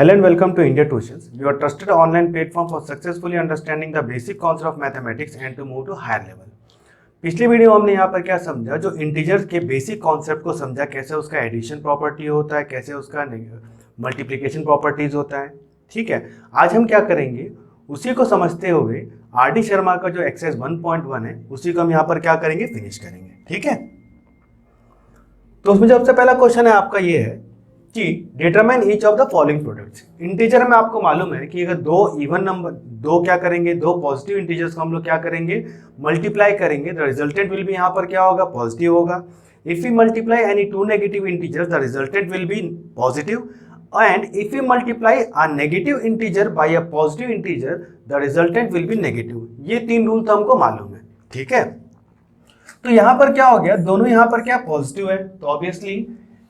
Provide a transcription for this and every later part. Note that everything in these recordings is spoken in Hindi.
Hello and welcome to India Tuitions, your trusted online platform for successfully understanding the basic concept of mathematics and to move to higher level. पिछली वीडियो में हमने यहाँ पर क्या समझा, जो इंटीजर्स के बेसिक कॉन्सेप्ट को समझा, कैसे उसका एडिशन प्रॉपर्टी होता है, कैसे उसका मल्टीप्लिकेशन प्रॉपर्टीज होता है। ठीक है, आज हम क्या करेंगे, उसी को समझते हुए आर डी शर्मा का जो एक्सरसाइज 1.1 है उसी को हम यहाँ पर क्या करेंगे, फिनिश करेंगे। ठीक है, तो उसमें सबसे पहला क्वेश्चन है आपका ये है कि determine each of the following products. Integer में आपको मालूम है कि अगर दो इवन नंबर, दो क्या करेंगे, दो पॉजिटिव इंटीजर्स को हम लोग क्या करेंगे, मल्टीप्लाई करेंगे, द रिजल्टेंट विल बी यहाँ पर क्या होगा, पॉजिटिव होगा। If you multiply any two negative integers the resultant will be positive, and if you multiply a negative integer by a positive integer the resultant will be negative. ये तीन रूल तो हमको मालूम है। ठीक है, तो यहाँ पर क्या हो गया, दोनों यहाँ पर क्या पॉजिटिव है, तो ऑब्वियसली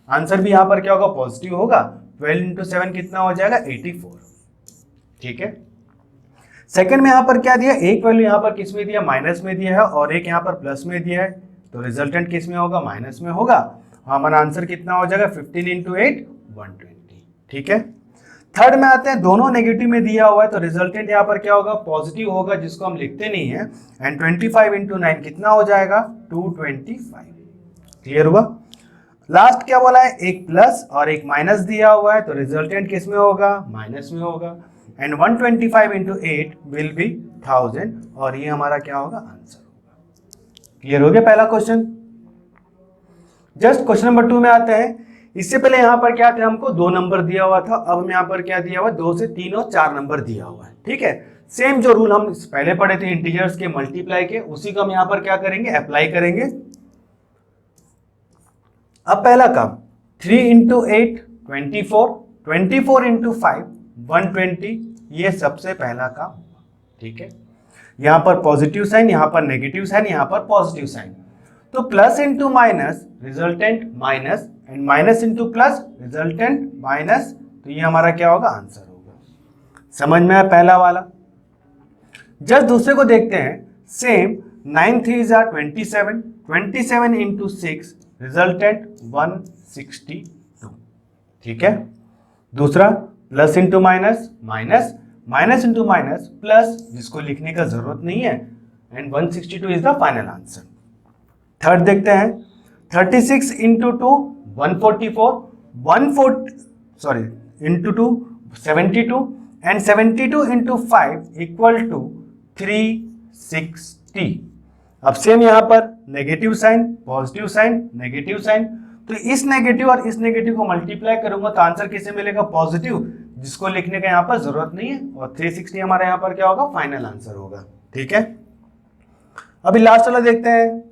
आंसर भी यहां पर क्या होगा, पॉजिटिव होगा। 12 इंटू 7 कितना हो जाएगा, 84। ठीक है, सेकंड में यहां पर क्या दिया, एक वैल्यू यहां पर किस में दिया, माइनस में दिया है, और एक यहां पर प्लस में दिया है, तो रिजल्टेंट किस में होगा, माइनस में होगा। हमारा आंसर कितना हो जाएगा, 15 इंटू 8 120। ठीक है, थर्ड में आते हैं, दोनों नेगेटिव में दिया हुआ है, तो रिजल्टेंट यहाँ पर क्या होगा, पॉजिटिव होगा, जिसको हम लिखते नहीं है। एंड 25 इंटू 9 कितना हो जाएगा, 225। क्लियर हुआ। लास्ट क्या बोला है, एक प्लस और एक माइनस दिया हुआ है, तो रिजल्टेंट किस में होगा, माइनस में होगा। एंड 125 इंटू 8 विल बी 1000, और ये हमारा क्या होगा, आंसर होगा। क्लियर हो गया पहला क्वेश्चन। जस्ट क्वेश्चन नंबर 2 में आते हैं। इससे पहले यहां पर क्या था, हमको 2 नंबर दिया हुआ था, अब हम यहाँ पर क्या दिया हुआ है, 2 से 3 और 4 नंबर दिया हुआ है। ठीक है, सेम जो रूल हम पहले पढ़े थे इंटीजर्स के मल्टीप्लाई के, उसी को हम यहाँ पर क्या करेंगे, अप्लाई करेंगे। अब पहला काम, 3 इंटू 8 24, 24 इंटू 5 120, ये सबसे पहला काम। ठीक है, यहां पर पॉजिटिव साइन, यहां पर नेगेटिव साइन, यहां पर पॉजिटिव साइन, तो plus into minus resultant minus, and minus into plus resultant minus, तो ये हमारा क्या होगा, आंसर होगा। समझ में आया पहला वाला। जस्ट दूसरे को देखते हैं, सेम 9 3 जार 27, 27 इंटू 6 रिजल्टेंट 162। ठीक है, दूसरा plus into minus, minus, minus into minus plus, जिसको लिखने का जरूरत नहीं है, and 162 is the final answer. Third देखते हैं, 36 into 2 144, 140 into 2 72, and 72 into 5 equal to 360। अब सेम यहां पर negative sign, positive sign, negative sign, तो इस नेगेटिव और इस नेगेटिव को मल्टीप्लाई करूंगा तो आंसर किसे मिलेगा, पॉजिटिव, जिसको लिखने का यहां पर जरूरत नहीं है, और 360 हमारा यहां पर क्या होगा, फाइनल आंसर होगा। ठीक है, अभी लास्ट वाला देखते हैं,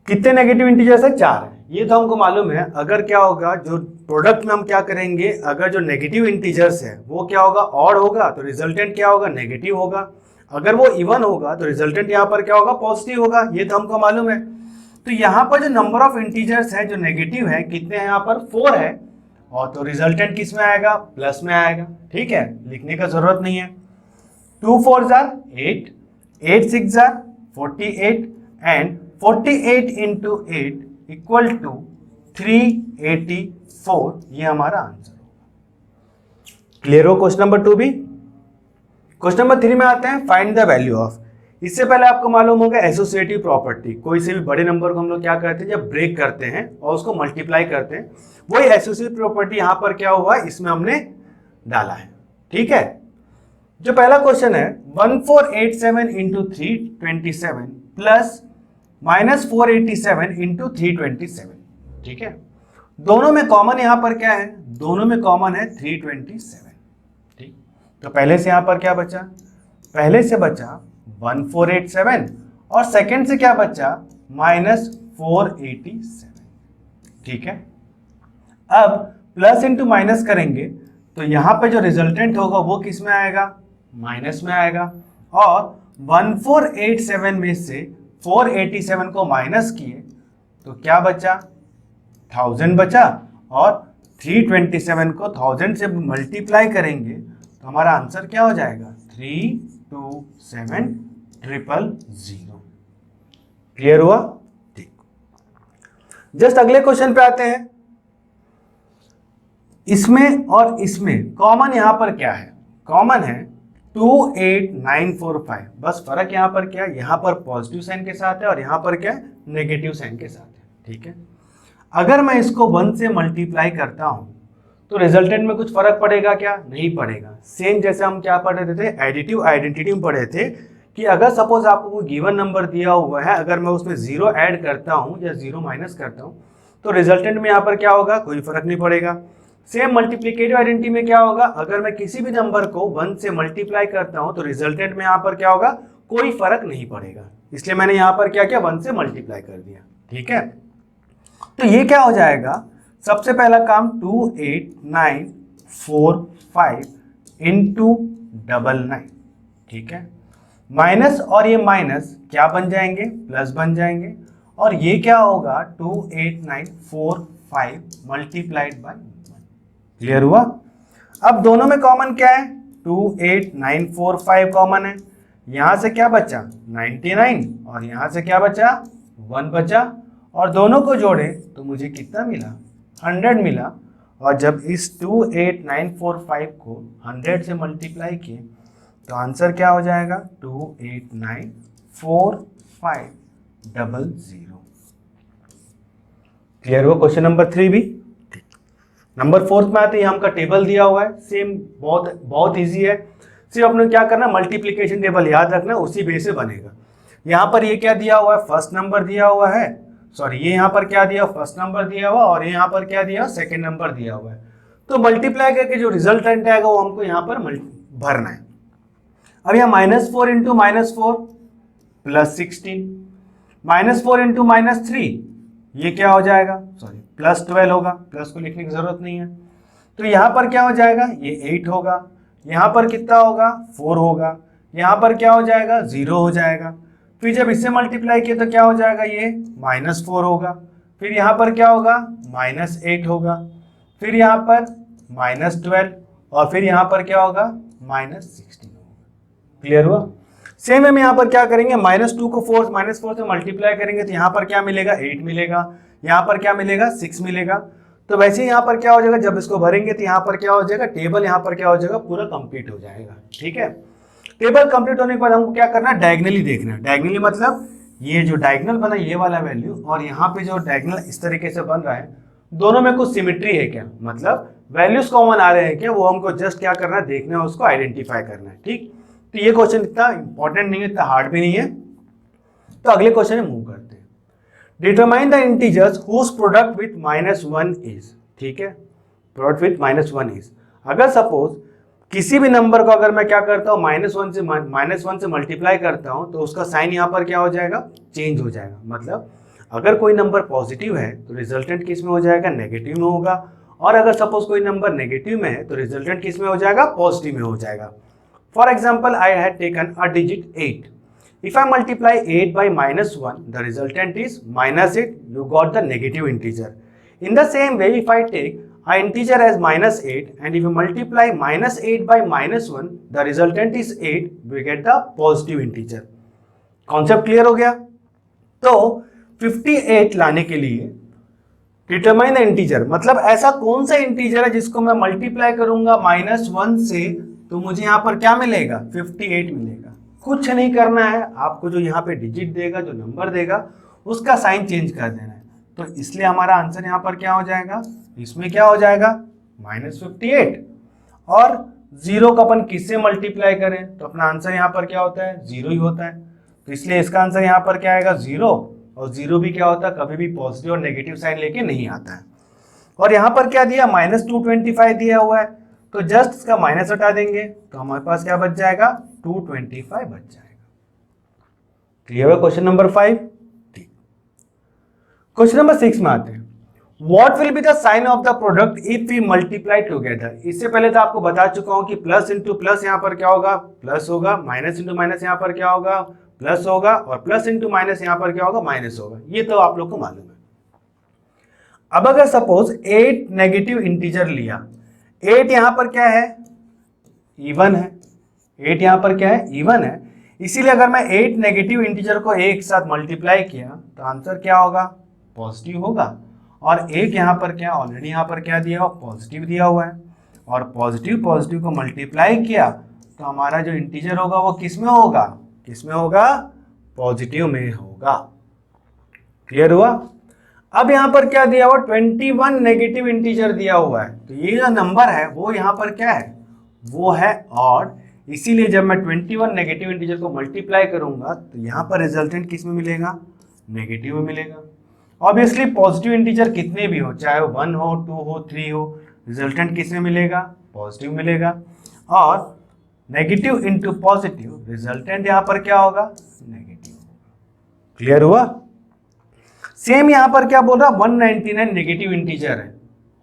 कितने नेगेटिव इंटीजर्स है, 4 है। ये तो हमको मालूम है। अगर क्या होगा, जो प्रोडक्ट में हम क्या करेंगे, अगर जो नेगेटिव इंटीजर्स है वो क्या होगा, ऑड होगा, तो रिजल्टेंट क्या होगा, नेगेटिव होगा। अगर वो इवन होगा तो रिजल्टेंट यहाँ पर क्या होगा, पॉजिटिव होगा। ये तो हमको मालूम है। तो यहाँ पर जो नंबर ऑफ इंटीजर्स है जो नेगेटिव है, कितने हैं यहाँ पर, 4 है, और तो रिजल्टेंट किस में आएगा, प्लस में आएगा। ठीक है, लिखने का जरूरत नहीं है। 2 4 जार 8, 8 6 जार 48, एंड 48 इंटू 8 इक्वल टू 384, ये हमारा आंसर होगा। क्लियर हो क्वेश्चन नंबर 2 भी। क्वेश्चन नंबर 3 में आते हैं, फाइंड द वैल्यू ऑफ। इससे पहले आपको मालूम होगा एसोसिएटिव प्रॉपर्टी, कोई से भी बड़े नंबर को हम लोग क्या करते हैं, जब ब्रेक करते हैं और उसको मल्टीप्लाई करते हैं, वही एसोसिएटिव प्रॉपर्टी यहां पर क्या हुआ, इसमें हमने डाला है। ठीक है, जो पहला क्वेश्चन है, 1487 इंटू 327 प्लस माइनस 487 इंटू 327। ठीक है, दोनों में कॉमन यहां पर क्या है, दोनों में कॉमन है 327। ठीक, तो पहले से यहां पर क्या बचा, पहले से बचा 1487, और सेकंड से क्या बचा, माइनस 487। ठीक है, अब प्लस इंटू माइनस करेंगे तो यहां पे जो रिजल्टेंट होगा वो किस में आएगा, माइनस में आएगा, और 1487 में से 487 को माइनस किए तो क्या बचा, 1000 बचा, और 327 को 1000 से मल्टीप्लाई करेंगे तो हमारा आंसर क्या हो जाएगा, 327,000। क्लियर हुआ। ठीक, जस्ट अगले क्वेश्चन पे आते हैं। इसमें और इसमें कॉमन यहाँ पर क्या है? कॉमन है 28945। बस फर्क यहाँ पर क्या है? यहाँ पर पॉजिटिव साइन के साथ है और यहाँ पर क्या है? नेगेटिव साइन के साथ है। ठीक है, अगर मैं इसको 1 से मल्टीप्लाई करता हूँ तो रिजल्टेंट में कुछ फर्क पड़ेगा क्या? नहीं पड़ेगा। सेम जैसे हम क्या पढ़ रहे थे, एडिटिव आइडेंटिटी में पढ़े थे कि अगर सपोज आपको कोई गिवन नंबर दिया हुआ है, अगर मैं उसमें 0 ऐड करता हूँ या 0 माइनस करता हूँ तो रिजल्टेंट में यहाँ पर क्या होगा? कोई फर्क नहीं पड़ेगा। सेम मल्टीप्लिकेटिव आइडेंटिटी में क्या होगा? अगर मैं किसी भी नंबर को 1 से मल्टीप्लाई करता हूँ तो रिजल्टेंट में यहाँ पर क्या होगा? कोई फर्क नहीं पड़ेगा। इसलिए मैंने यहाँ पर क्या किया? 1 से मल्टीप्लाई कर दिया। ठीक है, तो ये क्या हो जाएगा? सबसे पहला काम 28945 इंटू 99। ठीक है, माइनस और ये माइनस क्या बन जाएंगे? प्लस बन जाएंगे। और ये क्या होगा? 28945 मल्टीप्लाइड बाय 1। क्लियर हुआ? अब दोनों में कॉमन क्या है? 28945 कॉमन है। यहां से क्या बचा? 99 और यहां से क्या बचा? 1 बचा। और दोनों को जोड़े तो मुझे कितना मिला? 100 मिला। और जब इस 28945 को 100 से मल्टीप्लाई किए तो आंसर क्या हो जाएगा? 2894500। क्लियर हुआ क्वेश्चन नंबर 3 भी? नंबर 4 में आते हैं, हमका टेबल दिया हुआ है। सेम बहुत इजी है। सिर्फ अपने क्या करना, मल्टीप्लिकेशन टेबल याद रखना, उसी बेस से बनेगा। यहाँ पर ये क्या दिया हुआ है? फर्स्ट नंबर दिया हुआ है। सॉरी, ये यहाँ पर क्या दिया? फर्स्ट नंबर दिया हुआ, और यहाँ पर क्या दिया? सेकेंड नंबर दिया हुआ है। तो मल्टीप्लाई करके जो रिजल्टेंट आएगा वो हमको यहाँ पर भरना है। अब यहाँ -4 इंटू -4 प्लस 16, -4 इंटू -3 ये क्या हो जाएगा? सॉरी, +12 होगा। प्लस को लिखने की जरूरत नहीं है। तो यहाँ पर क्या हो जाएगा? ये 8 होगा। यहाँ पर कितना होगा? 4 होगा। यहाँ पर क्या हो जाएगा? 0 हो जाएगा। फिर जब इससे मल्टीप्लाई किया तो क्या हो जाएगा? ये -4 होगा। फिर यहाँ पर क्या होगा? -8 होगा। फिर यहाँ पर -12 और फिर यहाँ पर क्या होगा? -16 होगा। क्लियर हुआ? सेम हम यहाँ पर क्या करेंगे? -2 को -4 से मल्टीप्लाई करेंगे तो यहाँ पर क्या मिलेगा? 8 मिलेगा। यहाँ पर क्या मिलेगा? 6 मिलेगा। तो वैसे ही यहाँ पर क्या हो जाएगा? जब इसको भरेंगे तो यहाँ पर क्या हो जाएगा? टेबल यहाँ पर क्या हो जाएगा? पूरा कंप्लीट हो जाएगा। ठीक है, टेबल कंप्लीट होने के बाद हमको क्या करना है? डायगनली देखना है। डायगनली मतलब ये जो डायगनल बना ये वाला वैल्यू और यहाँ पे जो डायगनल इस तरीके से बन रहा है, दोनों में कुछ सिमेट्री है क्या? मतलब वैल्यूज कॉमन आ रहे हैं क्या? वो हमको जस्ट क्या करना है? देखना है, उसको आइडेंटिफाई करना है। ठीक, तो ये क्वेश्चन इतना इंपॉर्टेंट नहीं है, इतना हार्ड भी नहीं है। तो अगले क्वेश्चन में मूव करते हैं। Determine the integers whose product with -1 is. ठीक है, प्रोडक्ट विथ -1 इज। अगर सपोज किसी भी नंबर को अगर मैं क्या करता हूँ -1 से मल्टीप्लाई करता हूँ तो उसका साइन यहाँ पर क्या हो जाएगा? चेंज हो जाएगा। मतलब अगर कोई नंबर पॉजिटिव है तो रिजल्टेंट किस में हो जाएगा? नेगेटिव में होगा। और अगर सपोज कोई नंबर नेगेटिव में है तो रिजल्टेंट किस में हो जाएगा? पॉजिटिव में हो जाएगा। For example, I had taken a digit 8. If I multiply 8 by -1, the resultant is -8. You got the negative integer. In the same way, if I take an integer as -8 and if you multiply -8 by -1, the resultant is 8. We get the positive integer. Concept clear हो गया? तो 58 लाने के लिए डिटरमाइन द इंटीजर, मतलब ऐसा कौन सा इंटीजर है जिसको मैं मल्टीप्लाई करूंगा -1 से तो मुझे यहाँ पर क्या मिलेगा? 58 मिलेगा। कुछ नहीं करना है आपको, जो यहाँ पे डिजिट देगा, जो नंबर देगा, उसका साइन चेंज कर देना है। तो इसलिए हमारा आंसर यहाँ पर क्या हो जाएगा? इसमें क्या हो जाएगा? -58। और 0 को अपन किससे मल्टीप्लाई करें तो अपना आंसर यहाँ पर क्या होता है? 0 ही होता है। तो इसलिए इसका आंसर यहाँ पर क्या आएगा? 0। और 0 भी क्या होता है? कभी भी पॉजिटिव और नेगेटिव साइन लेके नहीं आता है। और यहाँ पर क्या दिया? -225 दिया हुआ है, तो जस्ट इसका माइनस हटा देंगे तो हमारे पास क्या बच जाएगा? 225 बच जाएगा। क्लियर है क्वेश्चन नंबर 5? ठीक। क्वेश्चन नंबर 6 में आते हैं। What will be the sign of the product if we multiply together. इससे पहले तो आपको बता चुका हूं कि प्लस इंटू प्लस यहाँ पर क्या होगा? प्लस होगा। माइनस इंटू माइनस यहाँ पर क्या होगा? प्लस होगा। और प्लस इंटू माइनस यहाँ पर क्या होगा? माइनस होगा। ये तो आप लोग को मालूम है। अब अगर सपोज 8 नेगेटिव इंटीजर लिया, 8 यहाँ पर क्या है? इवन है। 8 यहाँ पर क्या है? इवन है। इसीलिए अगर मैं 8 नेगेटिव इंटीजर को एक साथ मल्टीप्लाई किया तो आंसर क्या होगा? पॉजिटिव होगा। और एक यहाँ पर क्या ऑलरेडी यहाँ पर क्या दिया हुआ पॉजिटिव दिया हुआ है, और पॉजिटिव पॉजिटिव को मल्टीप्लाई किया तो हमारा जो इंटीजर होगा वो किस में होगा, किस में होगा, पॉजिटिव में होगा। क्लियर हुआ। अब यहाँ पर क्या दिया हुआ 21 नेगेटिव इंटीजर दिया हुआ है, तो ये जो नंबर है वो यहाँ पर क्या है, वो है ऑड, इसीलिए जब मैं 21 नेगेटिव इंटीजर को मल्टीप्लाई करूंगा तो यहाँ पर रिजल्टेंट किस में मिलेगा, नेगेटिव में मिलेगा। ऑब्वियसली पॉजिटिव इंटीजर कितने भी हो, चाहे वो 1 हो 2 हो 3 हो, रिजल्टेंट किस में मिलेगा, पॉजिटिव मिलेगा। और नेगेटिव इंटू पॉजिटिव, रिजल्टेंट यहाँ पर क्या होगा, नेगेटिव। क्लियर हुआ। सेम यहाँ पर क्या बोल रहा 199 नेगेटिव इंटीजर है,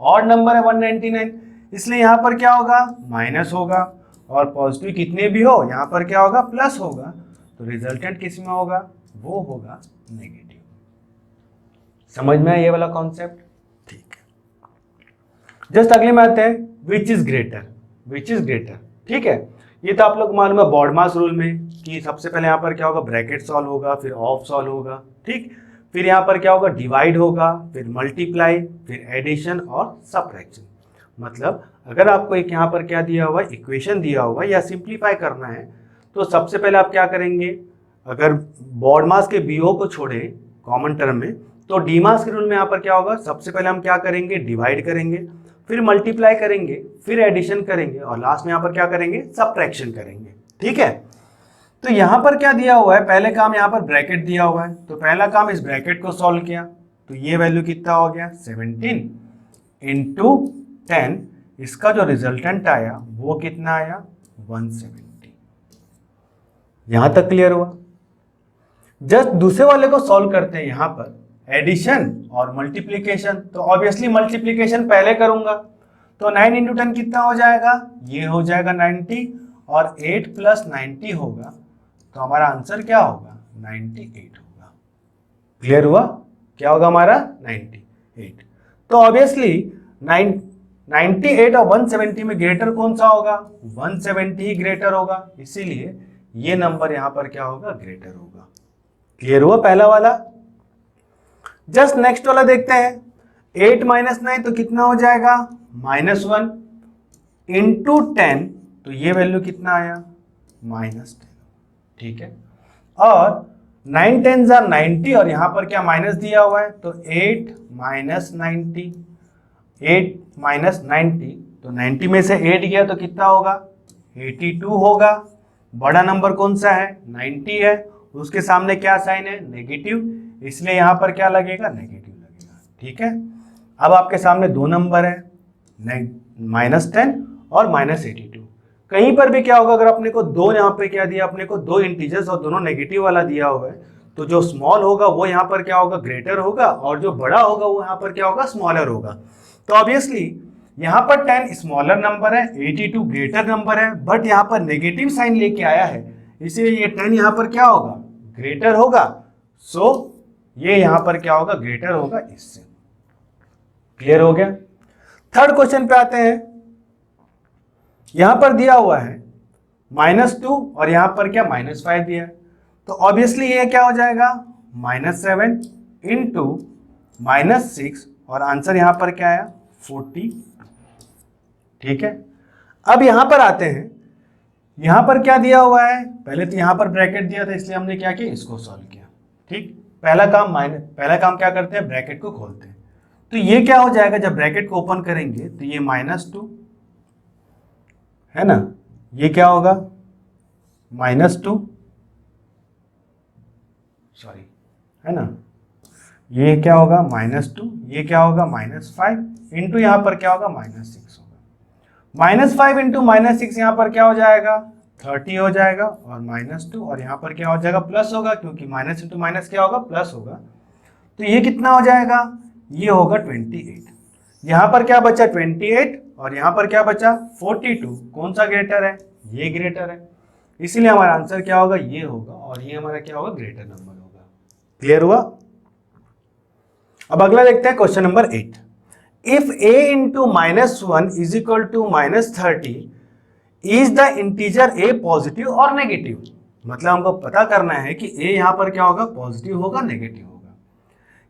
ऑड नंबर है 199, इसलिए यहाँ पर क्या होगा, माइनस होगा, और पॉजिटिव कितने भी हो यहाँ पर क्या होगा, प्लस होगा, तो रिजल्टेंट किस में होगा, वो होगा नेगेटिव। समझ में आया ये वाला कॉन्सेप्ट, ठीक है। जस्ट अगले में आते हैं which is greater, which is greater, ठीक है। ये तो आप लोग मालूम है बॉडमास रूल में कि सबसे पहले यहाँ पर क्या होगा, ब्रैकेट सॉल्व होगा, फिर ऑफ सॉल्व होगा, ठीक, फिर यहाँ पर क्या होगा, डिवाइड होगा, फिर मल्टीप्लाई, फिर एडिशन और सबट्रैक्शन। मतलब अगर आपको एक यहाँ पर क्या दिया हुआ है, इक्वेशन दिया हुआ है या सिंप्लीफाई करना है, तो सबसे पहले आप क्या करेंगे, अगर बॉडमास के बीओ को छोड़े कॉमन टर्म में, तो डीमास के रूल में यहाँ पर क्या होगा, सबसे पहले हम क्या करेंगे, डिवाइड करेंगे, फिर मल्टीप्लाई करेंगे, फिर एडिशन करेंगे, और लास्ट में यहाँ पर क्या करेंगे, सबट्रैक्शन करेंगे, ठीक है। तो यहाँ पर क्या दिया हुआ है, पहले काम यहाँ पर ब्रैकेट दिया हुआ है, तो पहला काम इस ब्रैकेट को सॉल्व किया, तो ये वैल्यू कितना हो गया 17 इंटू 10, इसका जो रिजल्टेंट आया वो कितना आया 170। यहां तक क्लियर हुआ। जस्ट दूसरे वाले को सॉल्व करते हैं, यहां पर एडिशन और मल्टीप्लीकेशन, तो ऑब्वियसली मल्टीप्लीकेशन पहले करूंगा, तो 9 इंटू 10 कितना हो जाएगा, ये हो जाएगा 90, और 8 प्लस 90 होगा, तो हमारा आंसर क्या होगा 98 होगा। क्लियर हुआ, क्या होगा हमारा 98। तो ऑब्वियसली 98 और 170 में ग्रेटर कौन सा होगा, 170 ही ग्रेटर होगा, इसीलिए ये नंबर यहां पर क्या होगा, ग्रेटर होगा। क्लियर हुआ पहला वाला। जस्ट नेक्स्ट वाला देखते हैं, 8 माइनस 9 तो कितना हो जाएगा -1 इंटू 10, तो ये वैल्यू कितना आया -10, ठीक है। और 9 10 आर 90, और यहां पर क्या माइनस दिया हुआ है, तो 8 माइनस 90, 8 माइनस 90, तो 90 में से 8 गया तो कितना होगा 82 होगा। बड़ा नंबर कौन सा है 90 है, उसके सामने क्या साइन है नेगेटिव, इसलिए यहां पर क्या लगेगा नेगेटिव लगेगा, ठीक है। अब आपके सामने दो नंबर है -10 और -82, कहीं पर भी क्या होगा, अगर अपने को दो यहाँ पे क्या दिया, अपने को दो इंटीजर्स और दोनों नेगेटिव वाला दिया हुआ है, तो जो स्मॉल होगा वो यहाँ पर क्या होगा ग्रेटर होगा, और जो बड़ा होगा वो यहाँ पर क्या होगा स्मॉलर होगा। तो ऑब्वियसली यहाँ पर 10 स्मॉलर नंबर है, 82 ग्रेटर नंबर है, बट यहाँ पर नेगेटिव साइन लेके आया है, इसलिए ये 10 यहाँ पर क्या होगा ग्रेटर होगा, सो ये यहाँ पर क्या होगा ग्रेटर होगा इससे। क्लियर हो गया। थर्ड क्वेश्चन पे आते हैं, यहां पर दिया हुआ है -2 और यहां पर क्या -5 दिया है, तो ऑब्वियसली ये क्या हो जाएगा -7 इंटू -6, और आंसर यहां पर क्या आया 40, ठीक है। अब यहां पर आते हैं, यहां पर क्या दिया हुआ है, पहले तो यहां पर ब्रैकेट दिया था, इसलिए हमने क्या किया इसको सॉल्व किया, ठीक। पहला काम क्या करते हैं, ब्रैकेट को खोलते हैं, तो ये क्या हो जाएगा, जब ब्रैकेट को ओपन करेंगे तो ये -2 है ना, ये क्या होगा -2, सॉरी है ना, ये क्या होगा -2, ये क्या होगा -5 इंटू यहाँ पर क्या होगा -6 होगा, -5 इंटू -6 यहाँ पर क्या हो जाएगा 30 हो जाएगा, और -2 और यहाँ पर क्या हो जाएगा प्लस होगा, क्योंकि माइनस इंटू माइनस क्या होगा प्लस होगा, तो ये कितना हो जाएगा, ये होगा 28। यहाँ पर क्या बचा 28, और यहाँ पर क्या बचा 42, कौन सा ग्रेटर है, ये ग्रेटर है, इसीलिए हमारा आंसर क्या होगा ये होगा, और ये हमारा क्या होगा ग्रेटर नंबर होगा। क्लियर हुआ। अब अगला देखते हैं question number 8, if a into -1 is equal to -30 is the integer a positive और नेगेटिव। मतलब हमको पता करना है कि a यहाँ पर क्या होगा पॉजिटिव होगा नेगेटिव होगा।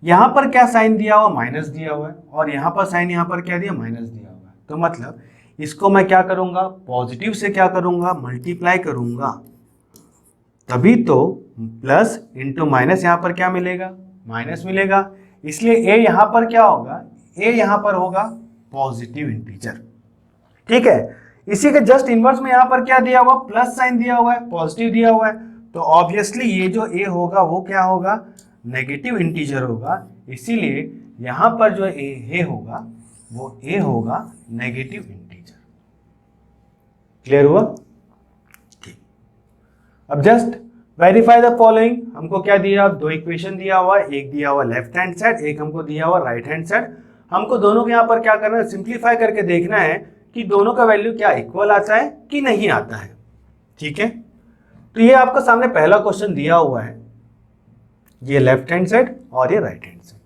यहाँ पर क्या साइन दिया हुआ, माइनस दिया हुआ है, और यहाँ पर साइन यहाँ पर क्या दिया, माइनस दिया हुआ है। तो मतलब इसको मैं क्या करूँगा, पॉजिटिव से क्या करूँगा, मल्टीप्लाई करूँगा, तभी तो प्लस इंटू माइनस यहाँ पर क्या मिलेगा, माइनस मिलेगा। इसलिए ए यहाँ पर क्या होगा, ए यहाँ पर होगा पॉजिटिव इंटीजर। ठीक है, इसी के जस्ट इनवर्स में यहाँ पर क्या दिया हुआ, प्लस साइन दिया हुआ है, पॉजिटिव दिया हुआ है, तो ऑब्वियसली ये जो ए होगा वो क्या होगा, नेगेटिव इंटीजर होगा। इसीलिए यहाँ पर जो ए होगा वो ए होगा नेगेटिव इंटीजर। क्लियर हुआ? ठीक, अब जस्ट वेरीफाई द फॉलोइंग। हमको क्या दिया, दो इक्वेशन दिया हुआ है, एक दिया हुआ लेफ्ट हैंड साइड, एक हमको दिया हुआ राइट हैंड साइड। हमको दोनों के यहाँ पर क्या करना है, सिंप्लीफाई करके देखना है कि दोनों का वैल्यू क्या इक्वल आता है कि नहीं आता है। ठीक है, तो ये आपको सामने पहला क्वेश्चन दिया हुआ है, ये लेफ्ट हैंड साइड और ये राइट हैंड साइड।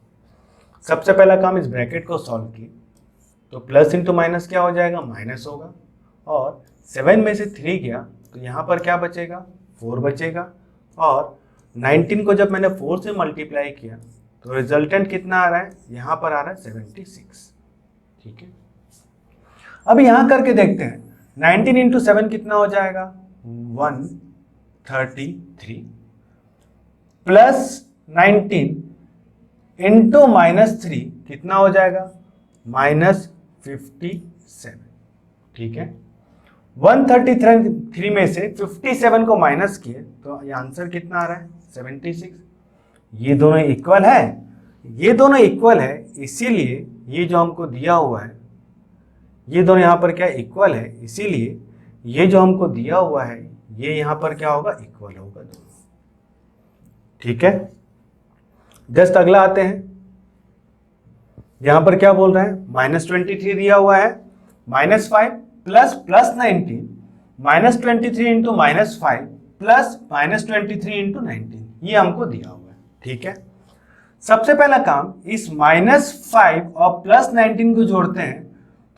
सबसे पहला काम इस ब्रैकेट को सॉल्व किए, तो प्लस इंटू माइनस क्या हो जाएगा, माइनस होगा, और 7 में से 3 गया तो यहाँ पर क्या बचेगा, 4 बचेगा, और 19 को जब मैंने 4 से मल्टीप्लाई किया तो रिजल्टेंट कितना आ रहा है, यहाँ पर आ रहा है 76। ठीक है, अब यहाँ करके देखते हैं, 19 इंटू 7 कितना हो जाएगा, 133, प्लस 19 इंटू -3 कितना हो जाएगा, -57। ठीक है, 133 में से 57 को माइनस किए तो ये आंसर कितना आ रहा है, 76। ये दोनों इक्वल है, ये दोनों इक्वल है, इसीलिए ये जो हमको दिया हुआ है, ये दोनों यहाँ पर क्या इक्वल है, इसीलिए ये जो हमको दिया हुआ है ये यहाँ पर क्या होगा, इक्वल होगा दोनों। ठीक है, जस्ट अगला आते हैं, यहाँ पर क्या बोल रहा है, -23 दिया हुआ है, -5 प्लस 19 -23 इंटू -5 प्लस -23 इंटू 19, ये हमको दिया हुआ है। ठीक है, सबसे पहला काम इस -5 और प्लस 19 को जोड़ते हैं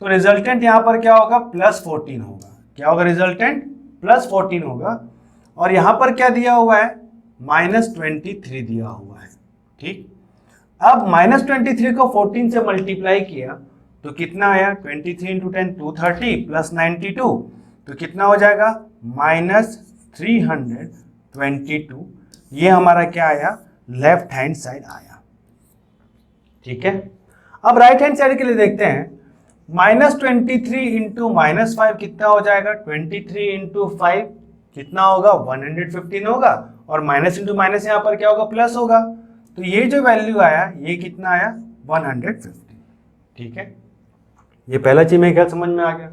तो रिजल्टेंट यहाँ पर क्या होगा, +14 होगा। क्या होगा, रिजल्टेंट +14 होगा, और यहाँ पर क्या दिया हुआ है, -23 दिया हुआ है। ठीक, अब -23 को 14 से मल्टीप्लाई किया तो कितना आया, 23 इंटू 10 230 प्लस 92 तो कितना हो जाएगा, -322। ये हमारा क्या आया, लेफ्ट हैंड साइड आया। ठीक है, अब राइट हैंड साइड के लिए देखते हैं, -23 इंटू -5 कितना हो जाएगा, 23 इंटू 5 कितना होगा, 115 होगा, और माइनस इंटू माइनस यहाँ पर क्या होगा, प्लस होगा, तो ये जो वैल्यू आया ये कितना आया, 150। ठीक है, ये पहला चीज में क्या समझ में आ गया।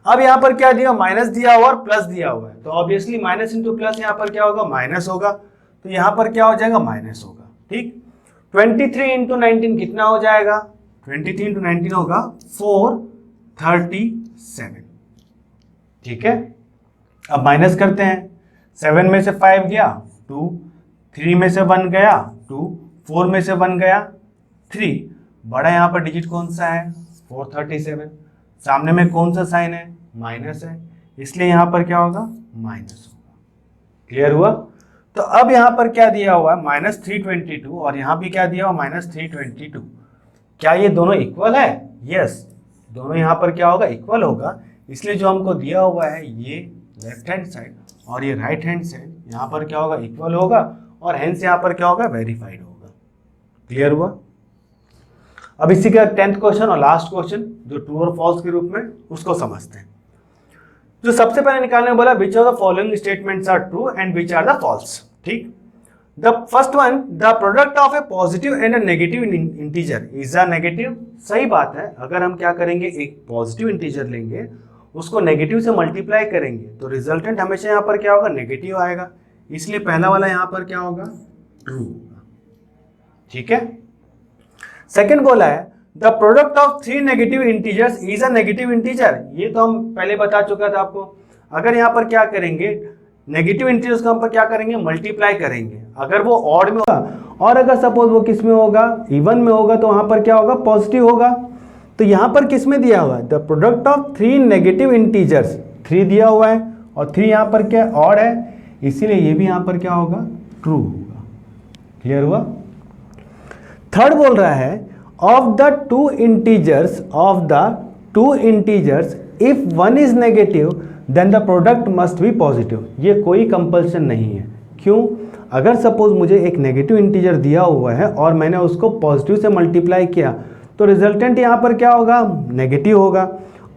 अब यहाँ पर क्या दिया, माइनस दिया हुआ और प्लस दिया हुआ है, तो ऑब्वियसली माइनस इंटू प्लस यहाँ पर क्या होगा, माइनस होगा, तो यहाँ पर क्या हो जाएगा, माइनस होगा। ठीक, 23 इंटू 19 कितना हो जाएगा, 23 इंटू 19 होगा 437। ठीक है, अब माइनस करते हैं, 7 में से 5 गया 2, 3 में से 1 गया 2, 4 में से 1 गया 3, बड़ा यहाँ पर डिजिट कौन सा है, 437, सामने में कौन सा साइन है, माइनस है, इसलिए यहाँ पर क्या होगा, माइनस होगा। क्लियर हुआ? तो अब यहाँ पर क्या दिया हुआ है, -322, और यहाँ भी क्या दिया हुआ, -322। क्या ये दोनों इक्वल है? यस, दोनों यहाँ पर क्या होगा, इक्वल होगा, इसलिए जो हमको दिया हुआ है ये लेफ्ट हैंड साइड और ये राइट हैंड साइड यहाँ पर क्या होगा, इक्वल होगा, और हेंस यहाँ पर क्या होगा, वेरीफाइड होगा। क्लियर हुआ? अब इसी का 10th क्वेश्चन और लास्ट क्वेश्चन जो ट्रू और फॉल्स के रूप में, उसको समझते हैं। जो सबसे पहले निकालने बोला, which are the following statements are true and which are the false. ठीक, the first one, the product of a positive and a negative integer is a negative. सही बात है, अगर हम क्या करेंगे, एक पॉजिटिव इंटीजर लेंगे, उसको नेगेटिव से मल्टीप्लाई करेंगे तो रिजल्टेंट हमेशा यहाँ पर क्या होगा, नेगेटिव आएगा, इसलिए पहला वाला यहाँ पर क्या होगा, ट्रू होगा। ठीक है, सेकंड बोला है, the product of 3 negative integers is a negative integer. ये तो हम पहले बता चुका था आपको। अगर यहाँ पर क्या करेंगे, नेगेटिव इंटीजर्स को हम पर क्या करेंगे, मल्टीप्लाई करेंगे, अगर वो ऑड में होगा, और अगर सपोज वो किस में होगा, इवन में होगा, तो वहां पर क्या होगा, पॉजिटिव होगा। तो यहाँ पर किस में दिया हुआ है, the product of 3 negative integers, 3 दिया हुआ है, और 3 यहाँ पर क्या ऑड है, इसीलिए ये भी यहाँ पर क्या होगा, ट्रू होगा। क्लियर हुआ? थर्ड बोल रहा है of the two integers if one is negative then the product must be positive. ये कोई कंपल्शन नहीं है। क्यों? अगर सपोज मुझे एक नेगेटिव इंटीजर दिया हुआ है और मैंने उसको पॉजिटिव से मल्टीप्लाई किया तो रिजल्टेंट यहाँ पर क्या होगा? नेगेटिव होगा।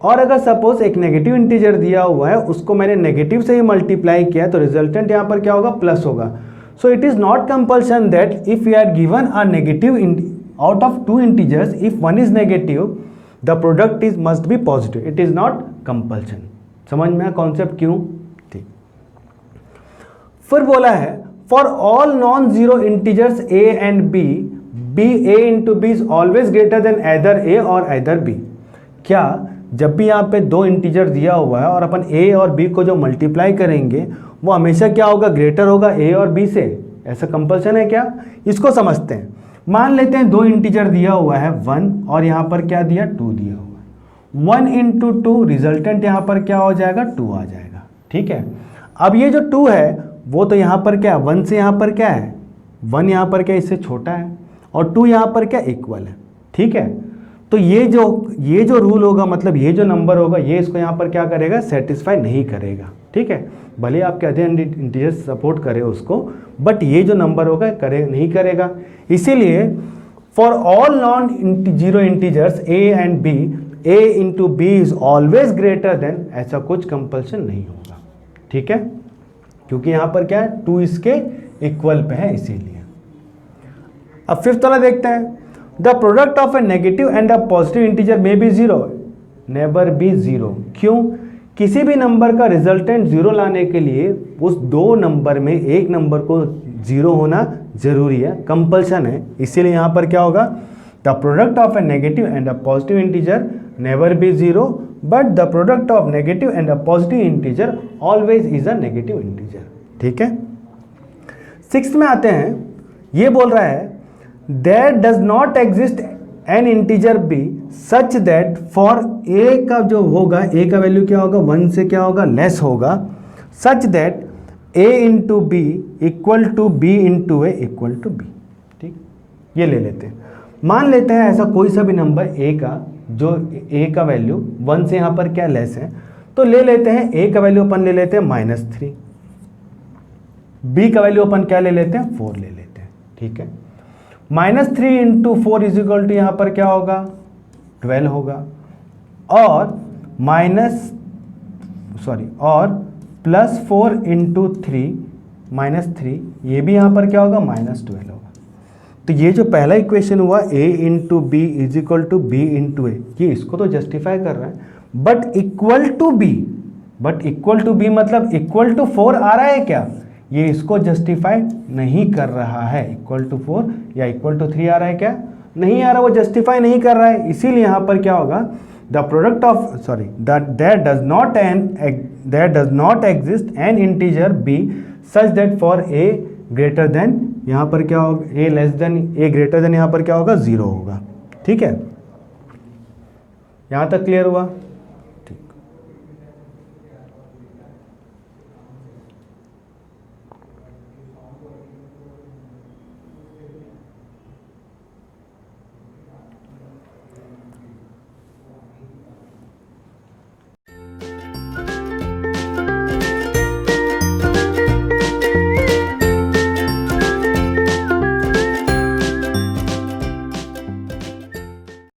और अगर सपोज एक नेगेटिव इंटीजर दिया हुआ है उसको मैंने नेगेटिव से ही मल्टीप्लाई किया तो रिजल्टेंट यहाँ पर क्या होगा? प्लस होगा। So it is not compulsion that if you are given a negative out of two integers if one is negative the product is must be positive. It is not compulsion. समझ में कॉन्सेप्ट? क्यों? ठीक। फिर बोला है for all non zero integers a and b a into B is always greater than either a और either b। क्या जब भी यहाँ पे दो इंटीजर दिया हुआ है और अपन a और b को जो मल्टीप्लाई करेंगे वो हमेशा क्या होगा? ग्रेटर होगा a और b से। ऐसा कंपल्सन है क्या? इसको समझते हैं। मान लेते हैं दो इंटीजर दिया हुआ है 1 और यहाँ पर क्या दिया? 2 दिया हुआ है। 1 इंटू 2 रिजल्टेंट यहाँ पर क्या हो जाएगा? 2 आ जाएगा। ठीक है। अब ये जो 2 है वो तो यहाँ पर क्या है? 1 से यहाँ पर क्या है? 1 यहाँ पर क्या इससे छोटा है और 2 यहाँ पर क्या इक्वल है। ठीक है। तो ये जो रूल होगा मतलब ये जो नंबर होगा ये इसको यहाँ पर क्या करेगा? सेटिस्फाई नहीं करेगा। ठीक है। भले आप कहते हैं इंटीजर सपोर्ट करे उसको, बट ये जो नंबर होगा नहीं करेगा। इसीलिए for all non zero integers a and b a into B is always greater than, ऐसा कुछ कंपल्सन नहीं होगा। ठीक है। क्योंकि यहाँ पर क्या है? 2 इसके इक्वल पे है इसीलिए। अब फिफ्थ वाला देखते हैं। The product of A negative and a positive integer may be zero, never be zero. क्यों? किसी भी नंबर का रिजल्टेंट जीरो लाने के लिए उस दो नंबर में एक नंबर को जीरो होना जरूरी है, कंपल्सन है। इसीलिए यहाँ पर क्या होगा? The product of A negative and a positive integer never be zero but the product of negative and a positive integer always is a negative integer. ठीक है। 6th में आते हैं। ये बोल रहा है there does not exist an integer B such that for A का जो होगा, ए का वैल्यू क्या होगा? 1 से क्या होगा? लेस होगा। Such that a into B equal to B into A equal to B. ठीक, ये ले लेते हैं। मान लेते हैं ऐसा कोई सा भी नंबर a का जो a का वैल्यू 1 से यहाँ पर क्या लेस है, तो ले लेते हैं a का वैल्यू अपन ले लेते हैं -3, b का वैल्यू अपन क्या ले लेते हैं? 4 ले लेते हैं। ठीक है। -3 इंटू 4 इज इक्वल टू यहाँ पर क्या होगा? 12 होगा। और +4 इंटू 3 -3 ये भी यहाँ पर क्या होगा? -12 होगा। तो ये जो पहला इक्वेशन हुआ a into B is equal to B into a, ये इसको तो जस्टिफाई कर रहा है। बट इक्वल टू बी मतलब इक्वल टू 4 आ रहा है क्या? ये इसको जस्टिफाई नहीं कर रहा है। इक्वल टू 4 या इक्वल टू 3 आ रहा है क्या? नहीं आ रहा, वो जस्टिफाई नहीं कर रहा है। इसीलिए यहाँ पर क्या होगा? The product of there does not exist an integer B such that for A greater than, यहाँ पर क्या होगा? A less than A greater than यहाँ पर क्या होगा? 0 होगा। ठीक है। यहाँ तक क्लियर हुआ?